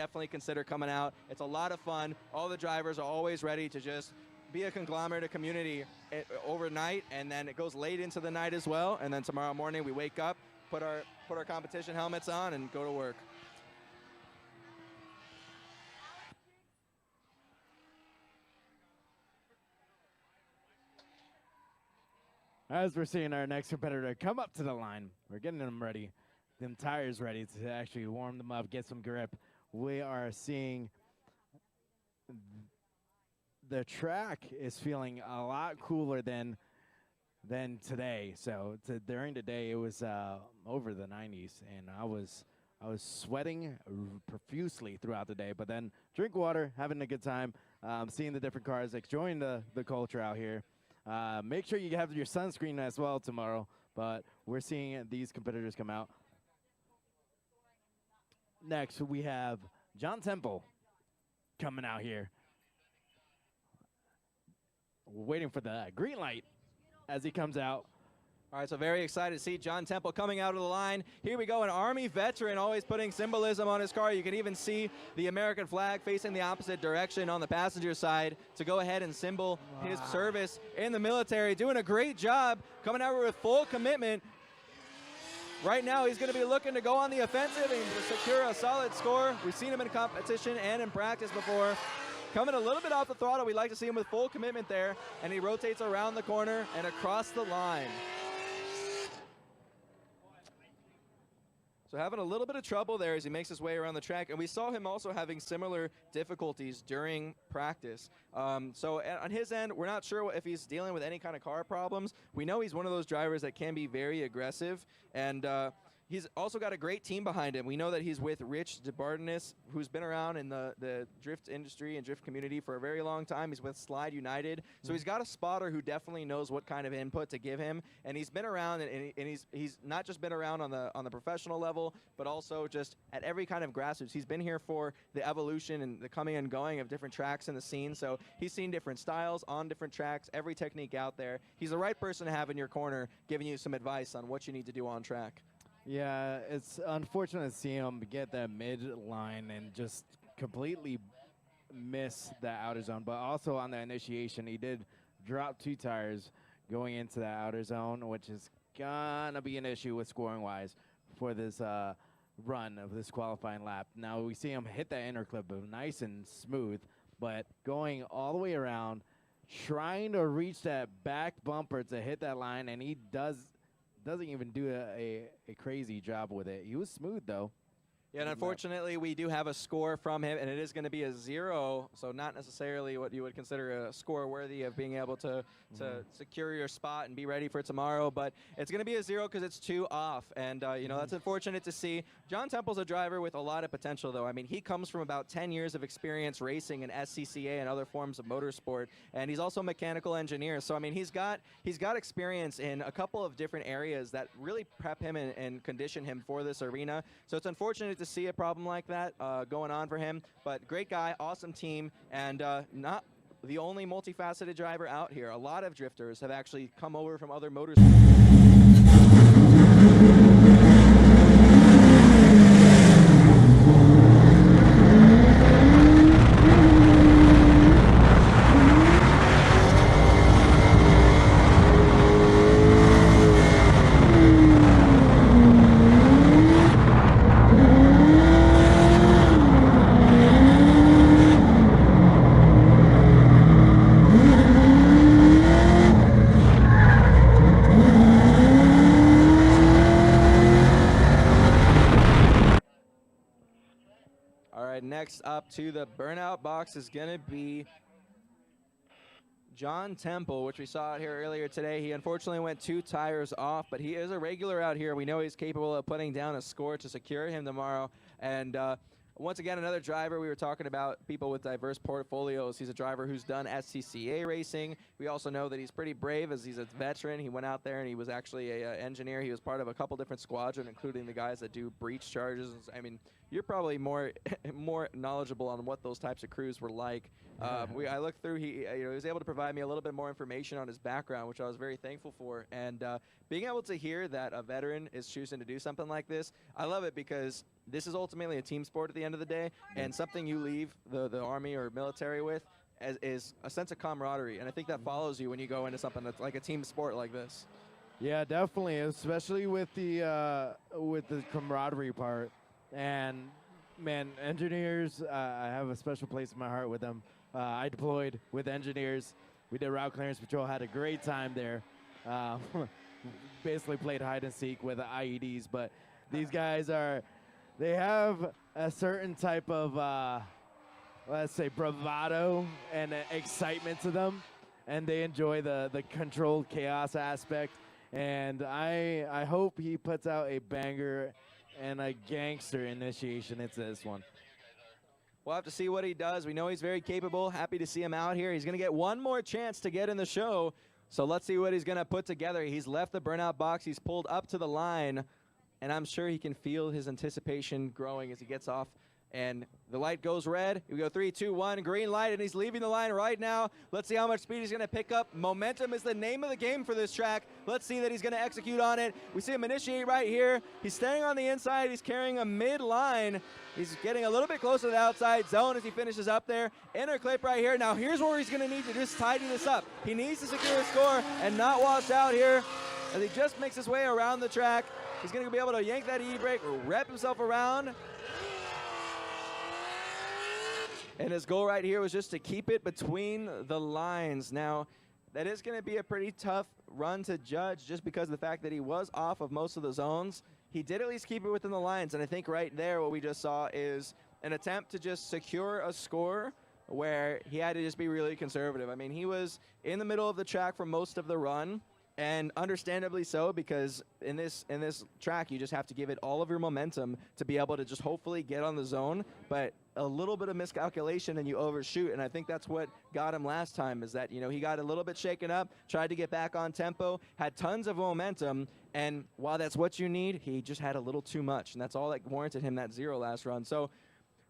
definitely consider coming out. It's a lot of fun. All the drivers are always ready to just be a conglomerate of community overnight, and then it goes late into the night as well. And then tomorrow morning we wake up, put our competition helmets on, and go to work. As we're seeing our next competitor come up to the line, we're getting them ready, them tires ready to actually warm them up, get some grip. We are seeing the track is feeling a lot cooler than today. So during the day, it was over the 90s, and I was sweating profusely throughout the day. But then drink water, having a good time, seeing the different cars, enjoying the culture out here. Make sure you have your sunscreen as well tomorrow. But we're seeing these competitors come out. Next, we have John Temple coming out here. We're waiting for the green light as he comes out. All right, so very excited to see John Temple coming out of the line. Here we go, an Army veteran, always putting symbolism on his car. You can even see the American flag facing the opposite direction on the passenger side to go ahead and symbol his service in the military. Doing a great job, coming out with full commitment. Right now, he's going to be looking to go on the offensive and secure a solid score. We've seen him in competition and in practice before. Coming a little bit off the throttle, we like to see him with full commitment there, and he rotates around the corner and across the line. So having a little bit of trouble there as he makes his way around the track, and we saw him also having similar difficulties during practice. So on his end, we're not sure if he's dealing with any kind of car problems. We know he's one of those drivers that can be very aggressive, and he's also got a great team behind him. We know that he's with Rich DeBardenis, who's been around in the drift industry and drift community for a very long time. He's with Slide United. So he's got a spotter who definitely knows what kind of input to give him. And he's been around, and he's not just been around on the professional level, but also just at every kind of grassroots. He's been here for the evolution and the coming and going of different tracks in the scene. So he's seen different styles on different tracks, every technique out there. He's the right person to have in your corner, giving you some advice on what you need to do on track. Yeah, it's unfortunate to see him get that mid-line and just completely miss the outer zone. But also on the initiation, he did drop 2 tires going into the outer zone, which is going to be an issue with scoring-wise for this run of this qualifying lap. Now we see him hit that inner clip nice and smooth, but going all the way around, trying to reach that back bumper to hit that line, and he doesn't even do a crazy job with it. He was smooth, though. Yeah, and unfortunately, we do have a score from him, and it is going to be a 0, so not necessarily what you would consider a score worthy of being able to secure your spot and be ready for tomorrow. But it's going to be a 0 because it's 2 off, and you know, that's unfortunate to see. John Temple's a driver with a lot of potential, though. I mean, he comes from about 10 years of experience racing in SCCA and other forms of motorsport, and he's also a mechanical engineer. So I mean, he's got experience in a couple of different areas that really prep him and condition him for this arena. So it's unfortunate to see a problem like that going on for him, but great guy, awesome team, and not the only multifaceted driver out here. A lot of drifters have actually come over from other motorsports. Next up to the burnout box is going to be John Temple, which we saw out here earlier today. He unfortunately went 2 tires off, but he is a regular out here. We know he's capable of putting down a score to secure him tomorrow. And once again, another driver. We were talking about people with diverse portfolios. He's a driver who's done SCCA racing. We also know that he's pretty brave as he's a veteran. He went out there and he was actually an engineer. He was part of a couple different squadrons, including the guys that do breach charges. I mean, you're probably more knowledgeable on what those types of crews were like. I looked through. He was able to provide me a little bit more information on his background, which I was very thankful for. And being able to hear that a veteran is choosing to do something like this, I love it because this is ultimately a team sport at the end of the day, and something you leave the Army or military with is a sense of camaraderie, and I think that follows you when you go into something that's like a team sport like this. Yeah, definitely, especially with the camaraderie part. And man, engineers, I have a special place in my heart with them. I deployed with engineers. We did route clearance patrol, had a great time there. Basically played hide and seek with the IEDs, but these guys they have a certain type of, let's say, bravado and excitement to them, and they enjoy the controlled chaos aspect. And I hope he puts out a banger and a gangster initiation into this one. We'll have to see what he does. We know he's very capable. Happy to see him out here. He's going to get one more chance to get in the show. So let's see what he's going to put together. He's left the burnout box. He's pulled up to the line. And I'm sure he can feel his anticipation growing as he gets off. And the light goes red. We go 3, 2, 1, green light, and he's leaving the line right now. Let's see how much speed he's going to pick up. Momentum is the name of the game for this track. Let's see that he's going to execute on it. We see him initiate right here. He's staying on the inside. He's carrying a mid-line. He's getting a little bit closer to the outside zone as he finishes up there. Inner clip right here. Now here's where he's going to need to just tidy this up. He needs to secure a score and not wash out here as he just makes his way around the track. He's going to be able to yank that e-brake, wrap himself around. And his goal right here was just to keep it between the lines. Now, that is going to be a pretty tough run to judge just because of the fact that he was off of most of the zones. He did at least keep it within the lines, and I think right there what we just saw is an attempt to just secure a score where he had to just be really conservative. I mean, he was in the middle of the track for most of the run, and understandably so, because in this track you just have to give it all of your momentum to be able to just hopefully get on the zone. But a little bit of miscalculation and you overshoot, and I think that's what got him last time, is that, you know, he got a little bit shaken up, tried to get back on tempo, had tons of momentum, and while that's what you need, he just had a little too much, and that's all that warranted him that 0 last run. So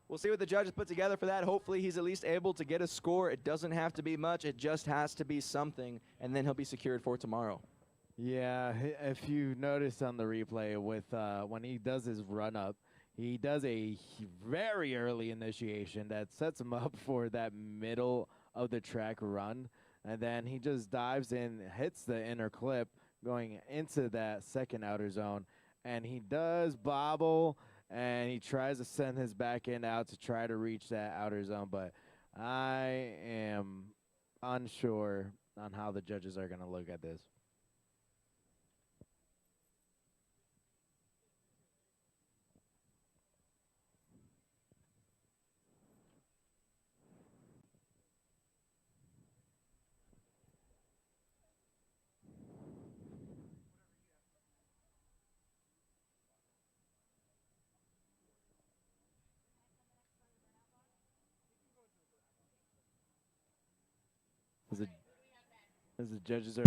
we'll see what the judges put together for that. Hopefully he's at least able to get a score. It doesn't have to be much. It just has to be something, and then he'll be secured for tomorrow. Yeah, if you notice on the replay with when he does his run-up, he does a very early initiation that sets him up for that middle of the track run. And then he just dives in, hits the inner clip going into that second outer zone. And he does bobble, and he tries to send his back end out to try to reach that outer zone. But I am unsure on how the judges are going to look at this. As the judges are...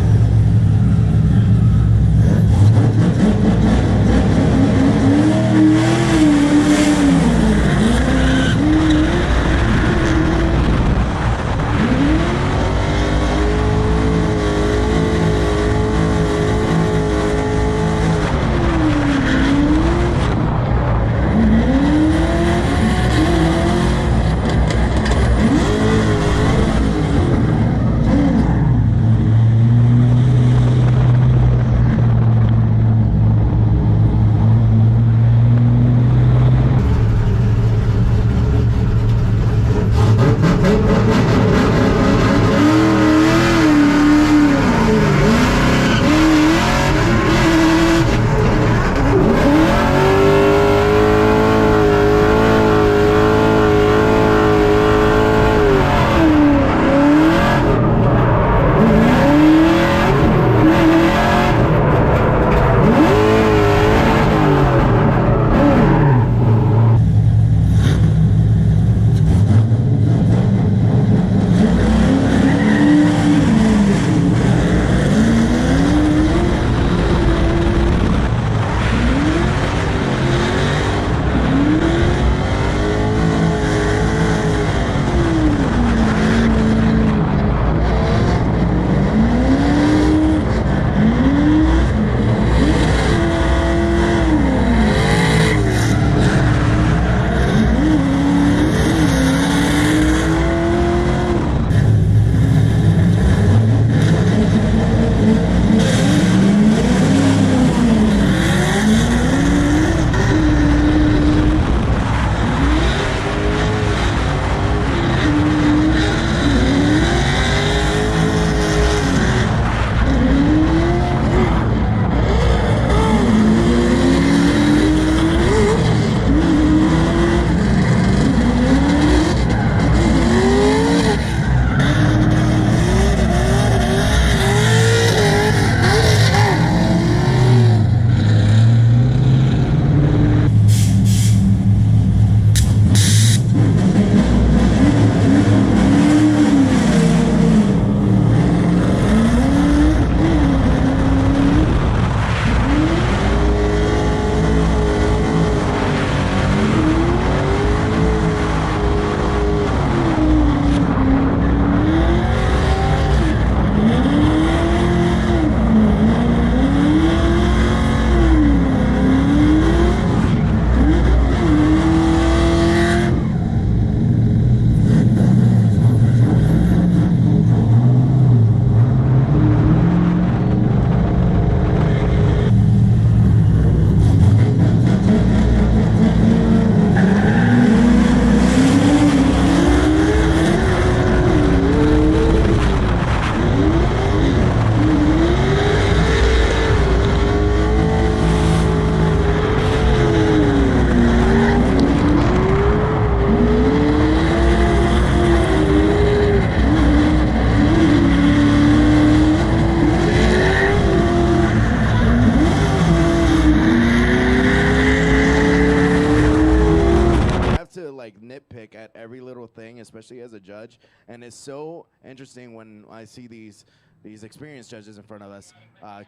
nitpick at every little thing, especially as a judge. And it's so interesting when I see these experienced judges in front of us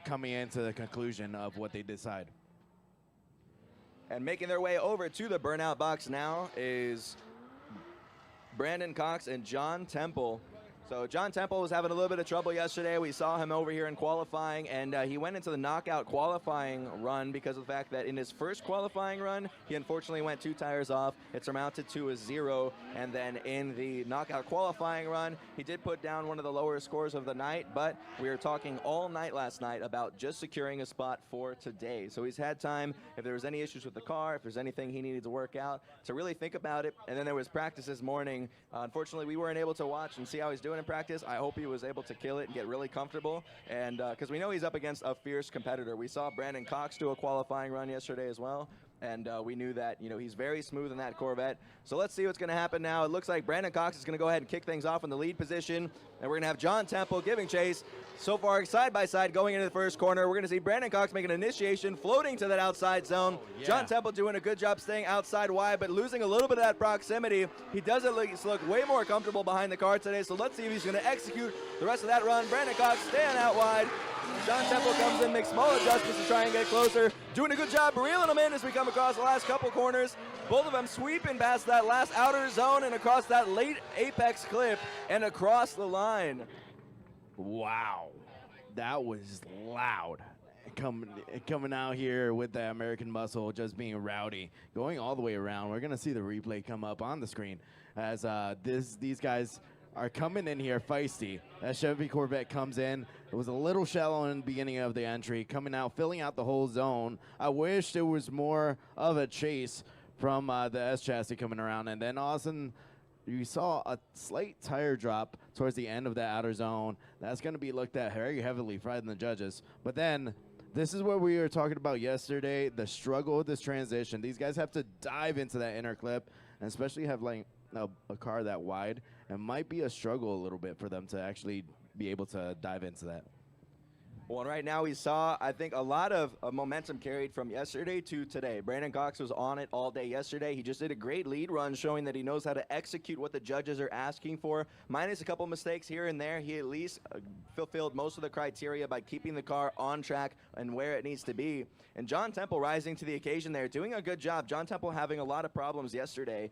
coming into the conclusion of what they decide. And making their way over to the burnout box now is Brandon Cox and John Temple. So John Temple was having a little bit of trouble yesterday. We saw him over here in qualifying, and he went into the knockout qualifying run because of the fact that in his first qualifying run, he unfortunately went 2 tires off. It's amounted to a 0, and then in the knockout qualifying run, he did put down one of the lower scores of the night, but we were talking all night last night about just securing a spot for today. So he's had time, if there was any issues with the car, if there's anything he needed to work out, to really think about it. And then there was practice this morning. Unfortunately, we weren't able to watch and see how he's doing in practice. I hope he was able to kill it and get really comfortable, and because we know he's up against a fierce competitor. We saw Brandon Cox do a qualifying run yesterday as well, and we knew that, you know, he's very smooth in that Corvette. So let's see what's going to happen now. It looks like Brandon Cox is going to go ahead and kick things off in the lead position, and we're going to have John Temple giving chase. So far, side by side, going into the first corner, we're going to see Brandon Cox make an initiation, floating to that outside zone. Yeah. John Temple doing a good job staying outside wide, but losing a little bit of that proximity. He does look way more comfortable behind the car today, so let's see if he's going to execute the rest of that run. Brandon Cox staying out wide. John Temple comes in, makes small adjustments to try and get closer. Doing a good job reeling them in as we come across the last couple corners. Both of them sweeping past that last outer zone and across that late apex clip and across the line. Wow, that was loud. Coming out here with the American Muscle, just being rowdy, going all the way around. We're gonna see the replay come up on the screen as these guys are coming in here feisty. That Chevy Corvette comes in. It was a little shallow in the beginning of the entry, coming out, filling out the whole zone. I wish there was more of a chase from the S chassis coming around, and then all of a sudden you saw a slight tire drop towards the end of that outer zone. That's going to be looked at very heavily by the judges. But then this is what we were talking about yesterday, the struggle with this transition. These guys have to dive into that inner clip, and especially have like a car that wide. It might be a struggle a little bit for them to actually be able to dive into that. Well, and right now we saw, I think, a lot of momentum carried from yesterday to today. Brandon Cox was on it all day yesterday. He just did a great lead run, showing that he knows how to execute what the judges are asking for. Minus a couple mistakes here and there, he at least fulfilled most of the criteria by keeping the car on track and where it needs to be. And John Temple rising to the occasion there, doing a good job. John Temple having a lot of problems yesterday.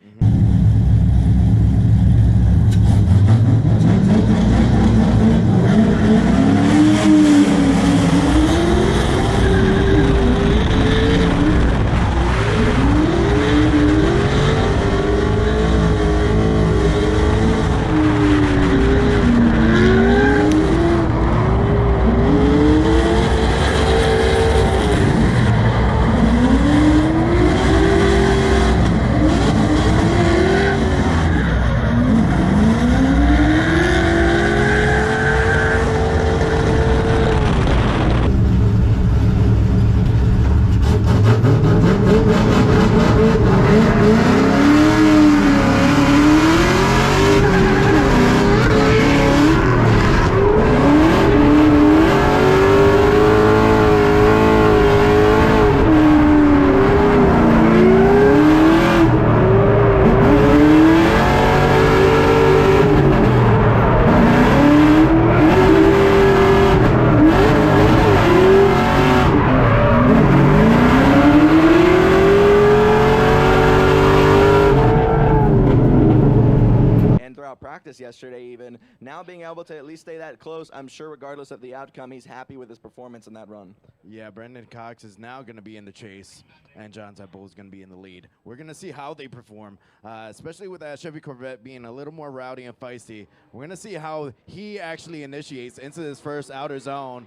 Yesterday even. Now being able to at least stay that close, I'm sure regardless of the outcome, he's happy with his performance in that run. Yeah, Brandon Cox is now going to be in the chase, and John Temple is going to be in the lead. We're going to see how they perform, especially with that Chevy Corvette being a little more rowdy and feisty. We're going to see how he actually initiates into this first outer zone.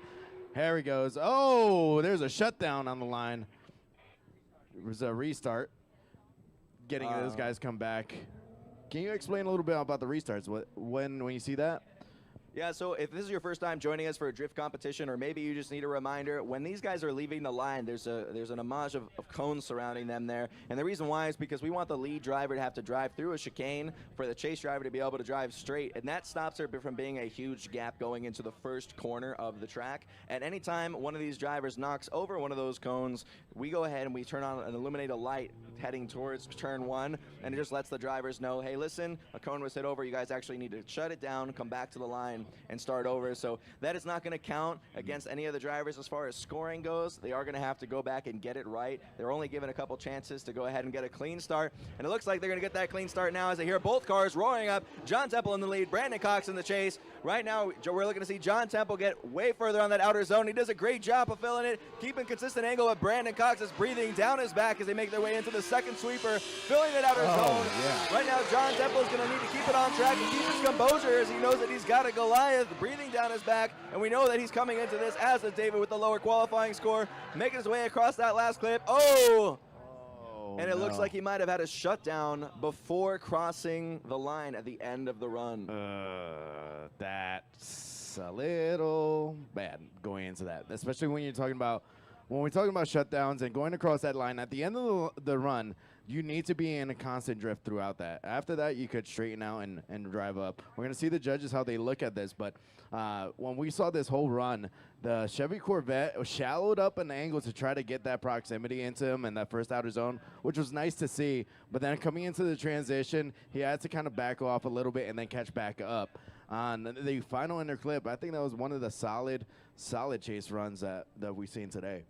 Here he goes. Oh, there's a shutdown on the line. It was a restart. Getting those guys come back. Can you explain a little bit about the restarts? When you see that? Yeah, so if this is your first time joining us for a drift competition, or maybe you just need a reminder, when these guys are leaving the line, there's an homage of cones surrounding them there. And the reason why is because we want the lead driver to have to drive through a chicane for the chase driver to be able to drive straight. And that stops her from being a huge gap going into the first corner of the track. And anytime one of these drivers knocks over one of those cones, we go ahead and we turn on and illuminate a light heading towards turn 1, and it just lets the drivers know, hey, listen, a cone was hit over. You guys actually need to shut it down, come back to the line, and start over. So that is not going to count against any of the drivers as far as scoring goes. They are going to have to go back and get it right. They're only given a couple chances to go ahead and get a clean start, and it looks like they're going to get that clean start now as they hear both cars roaring up. John Temple in the lead, Brandon Cox in the chase. Right now, we're looking to see John Temple get way further on that outer zone. He does a great job of filling it, keeping consistent angle, but Brandon Cox is breathing down his back as they make their way into the second sweeper, filling it outer zone. Yeah. Right now, John Temple is going to need to keep it on track and keep his composure as he knows that he's got a Goliath breathing down his back, and we know that he's coming into this as a David with the lower qualifying score, making his way across that last clip. And it looks like he might have had a shutdown before crossing the line at the end of the run. That's a little bad going into that, especially when we're talking about shutdowns and going across that line at the end of the run. You need to be in a constant drift throughout that. After that, you could straighten out and drive up. We're going to see the judges how they look at this, but when we saw this whole run, the Chevy Corvette shallowed up an angle to try to get that proximity into him in that first outer zone, which was nice to see. But then coming into the transition, he had to kind of back off a little bit and then catch back up. On the final interclip, I think that was one of the solid chase runs that we've seen today.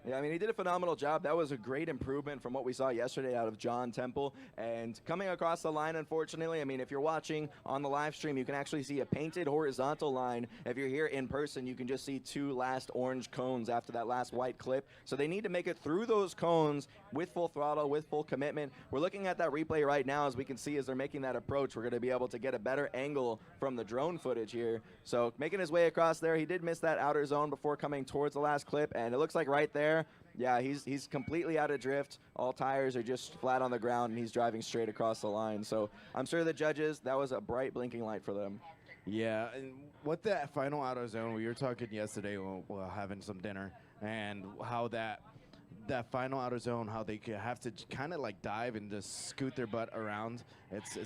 Yeah, I mean, he did a phenomenal job. That was a great improvement from what we saw yesterday out of John Temple. And coming across the line, unfortunately, I mean, if you're watching on the live stream, you can actually see a painted horizontal line. If you're here in person, you can just see 2 last orange cones after that last white clip. So they need to make it through those cones with full throttle, with full commitment. We're looking at that replay right now. As we can see, as they're making that approach, we're going to be able to get a better angle from the drone footage here. So making his way across there, he did miss that outer zone before coming towards the last clip. And it looks like right there, yeah, he's completely out of drift. All tires are just flat on the ground, and he's driving straight across the line. So I'm sure the judges, that was a bright blinking light for them. Yeah, and what that final outer zone, we were talking yesterday while having some dinner, and how that final outer zone, how they could have to kind of like dive and just scoot their butt around. It's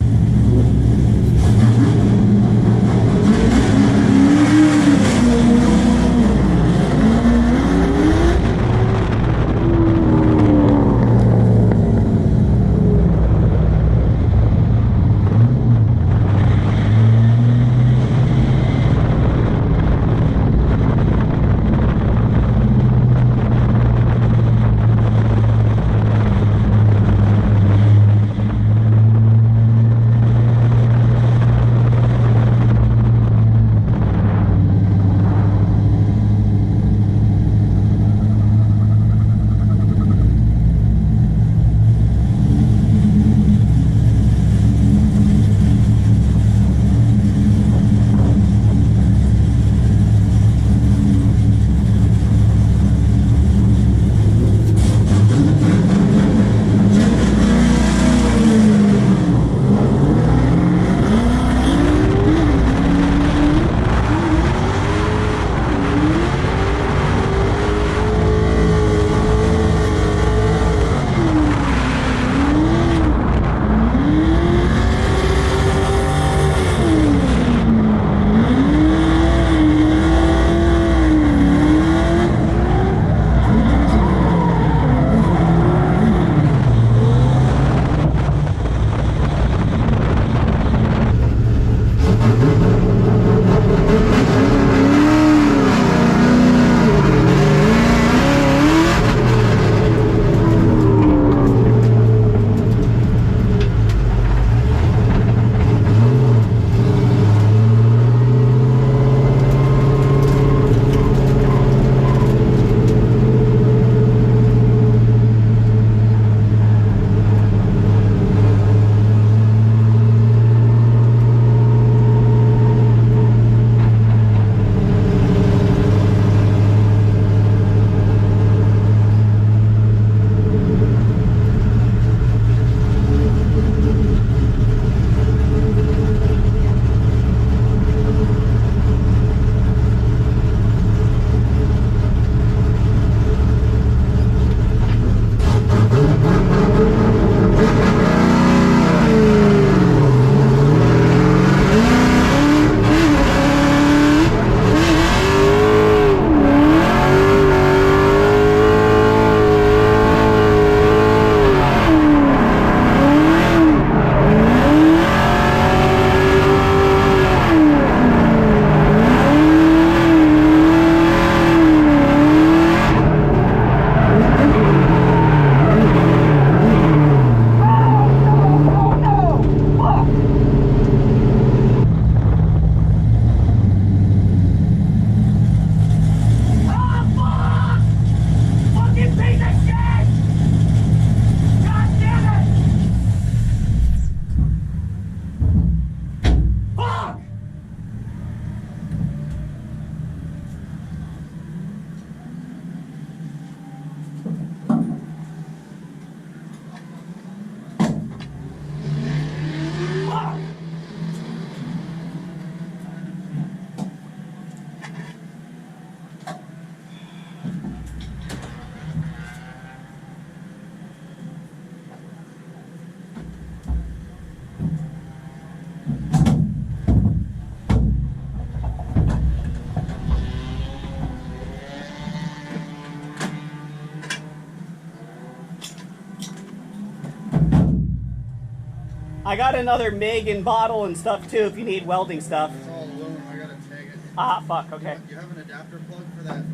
I got another MIG and bottle and stuff too if you need welding stuff. It's all aluminum. I gotta take it. Ah, fuck. Okay. You have an adapter plug for that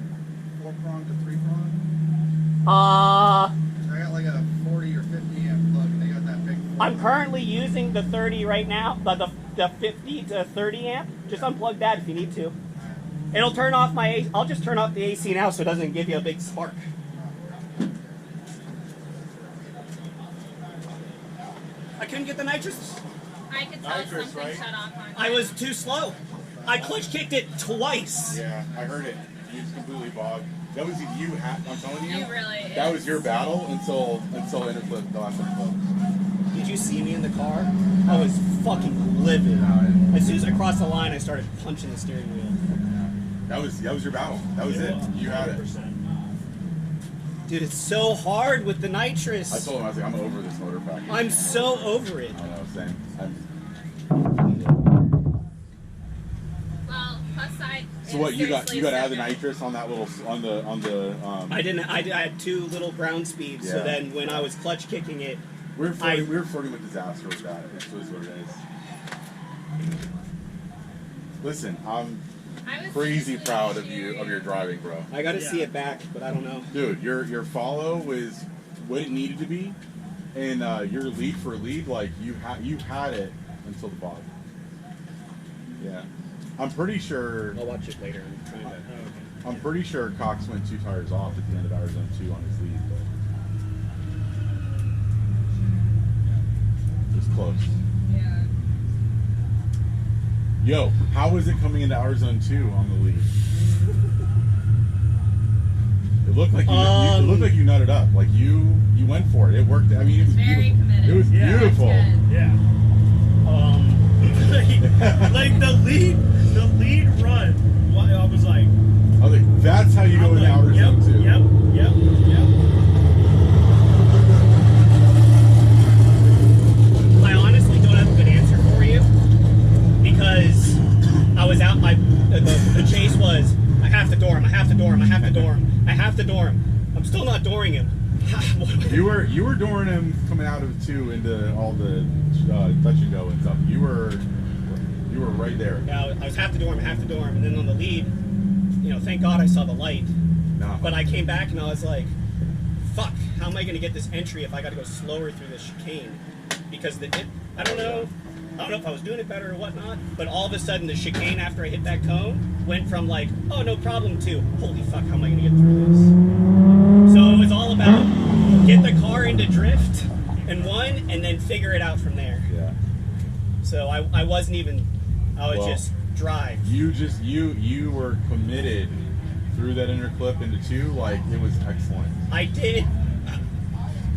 4-prong to 3-prong? I got like a 40 or 50 amp plug, and they got that big. I'm currently using the 30 right now, but the 50 to 30 amp. Just unplug that if you need to. It'll turn off my AC. I'll just turn off the AC now so it doesn't give you a big spark. I couldn't get the nitrous. I could tell Nitrous, something right? shut off on I was too slow. I clutch kicked it twice. Yeah, I heard it. You just completely bogged. That was you. I'm telling you. You really. That was your battle until interflip, the last interflip. Did you see me in the car? I was fucking livid. As soon as I crossed the line, I started punching the steering wheel. That was your battle. That was it. You had it. Dude, it's so hard with the nitrous. I told him, I was like, I'm over this motor package. I'm so over it. I know, same. Well, plus side. So what you got to add the nitrous on that little on the I didn't. I had 2 little ground speeds. So Yeah. then when I was clutch kicking it, we were flirting with disaster with that. That's what it is. Listen, I'm crazy proud of you of your driving, bro. I got to see it back, but I don't know. Dude, your follow was what it needed to be, and your lead for lead, like you had it until the bottom. Yeah, I'm pretty sure. I'll watch it later. I'm pretty sure Cox went 2 tires off at the end of Arizona 2 on his lead, but it was close. Yo, how was it coming into Arizona 2 on the lead? It looked like you nutted up. Like you went for it. It worked. I mean, it was Very beautiful. committed. It was beautiful. Yeah. Like the lead run. I was like, I was like, that's how you go into outer yep, zone 2. Yep. I honestly don't have a good answer for you because I was out. The chase was I have to door him. I have to door him. I have to door him. I have to door him. I'm still not dooring him. You were dooring him coming out of 2 into all the touch and go and stuff. You were right there. Yeah, I was have to door him. I have to door him. And then on the lead, thank God I saw the light. No. But I came back and I was like, fuck, how am I going to get this entry if I got to go slower through this chicane? Because I don't know if I was doing it better or whatnot, but all of a sudden the chicane after I hit that cone went from like, oh, no problem to, holy fuck, how am I going to get through this? So it was all about get the car into drift and then figure it out from there. Yeah. So I wasn't even, I was Well, just drive. You were committed through that inner clip into 2, like it was excellent. I did.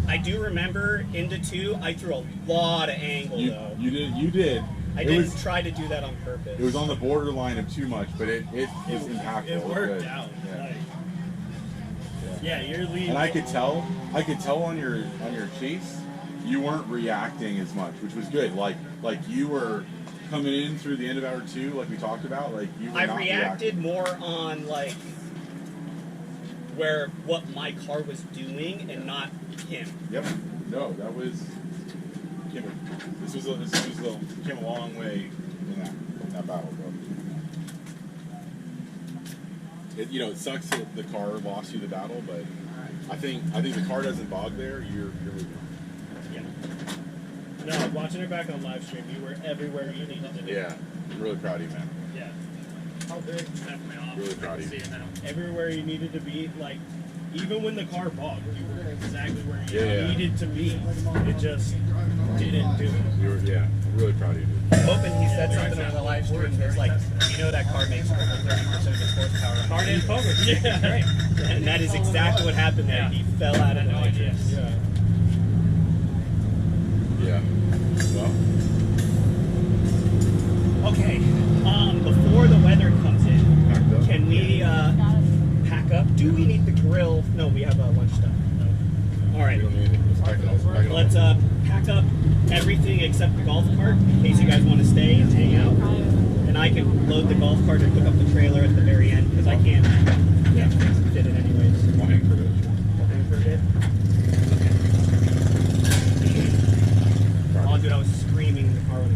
I do remember into 2, I threw a lot of angle though. You did. I didn't try to do that on purpose. It was on the borderline of too much, but it was impactful. It worked good. out. Yeah. Like, yeah, your lead. And I could tell on your chase, you weren't reacting as much, which was good. Like you were coming in through the end of hour 2, like we talked about. Like you were I not reacted reacting. more on like what my car was doing and not him. Yep. No, that was. Came a long way in that battle, bro. It sucks that the car lost you the battle, but I think the car doesn't bog there. You're moving on. Yeah. No, watching it back on live stream, you were everywhere you needed to be. Yeah, I'm really proud of you, man. Yeah. How big? Definitely off. Really proud of you. See it now. Everywhere you needed to be, like, even when the car bogged, you were exactly where you Yeah. needed to be. It just didn't do it. I'm really proud of you, dude. I'm hoping he said something on the live stream that's like, that car makes over 30% of its horsepower. Car didn't focus. Yeah. And that is exactly what happened there. He fell out of the nitrous. Yeah. Well, Okay. Before the weather comes in, packed up. can we pack up? Do we need the grill? No, we have lunch stuff. All right. We don't need it. Let's pack it up. Let's pack up everything except the golf cart in case you guys want to stay and hang out. And I can load the golf cart and hook up the trailer at the very end because I can't fit it anyways. I'll hang for this. I'll hang for a bit. On dude, I was screaming in the car when